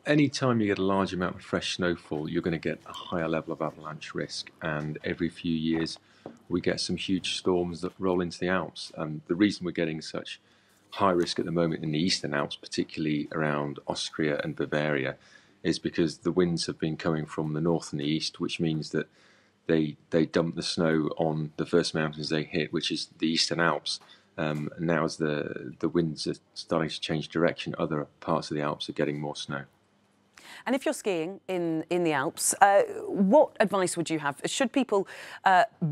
Anytime you get a large amount of fresh snowfall, you're going to get a higher level of avalanche risk. And every few years, we get some huge storms that roll into the Alps. And the reason we're getting such high risk at the moment in the Eastern Alps, particularly around Austria and Bavaria, is because the winds have been coming from the north and the east, which means that they dump the snow on the first mountains they hit, which is the Eastern Alps. And now as the winds are starting to change direction, other parts of the Alps are getting more snow. And if you're skiing in the Alps, what advice would you have? Should people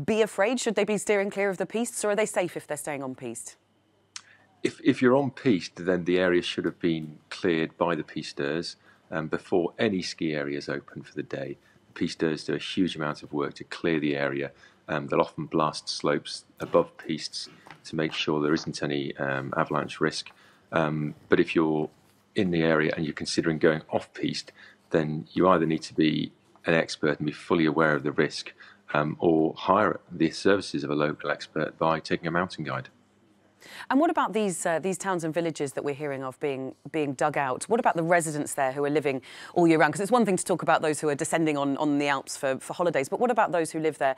be afraid? Should they be steering clear of the pistes, or are they safe if they're staying on piste? If you're on piste, then the area should have been cleared by the pisteurs before any ski area is open for the day. The pisteurs do a huge amount of work to clear the area. They'll often blast slopes above pistes to make sure there isn't any avalanche risk. But if you're in the area and you're considering going off piste, then you either need to be an expert and be fully aware of the risk, or hire the services of a local expert by taking a mountain guide. And what about these towns and villages that we're hearing of being dug out? What about the residents there who are living all year round? Because it's one thing to talk about those who are descending on the Alps for holidays, but what about those who live there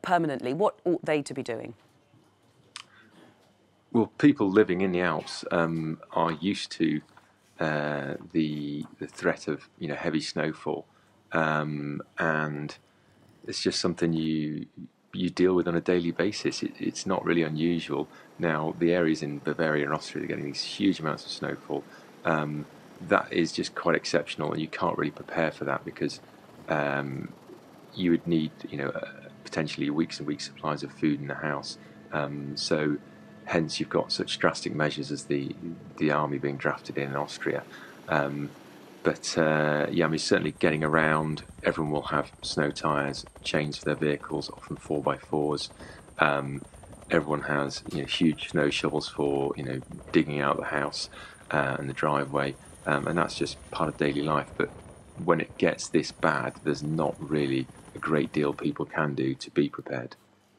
permanently? What ought they to be doing? Well, people living in the Alps are used to the threat of heavy snowfall, and it's just something you deal with on a daily basis. It's not really unusual. Now, the areas in Bavaria and Austria are getting these huge amounts of snowfall. That is just quite exceptional, and you can't really prepare for that because you would need potentially weeks and weeks supplies of food in the house. So hence you've got such drastic measures as the army being drafted in Austria. Yeah, I mean, certainly getting around, everyone will have snow tyres, chains for their vehicles, often 4x4s. Everyone has huge snow shovels for digging out the house and the driveway, and that's just part of daily life. But when it gets this bad, there's not really a great deal people can do to be prepared.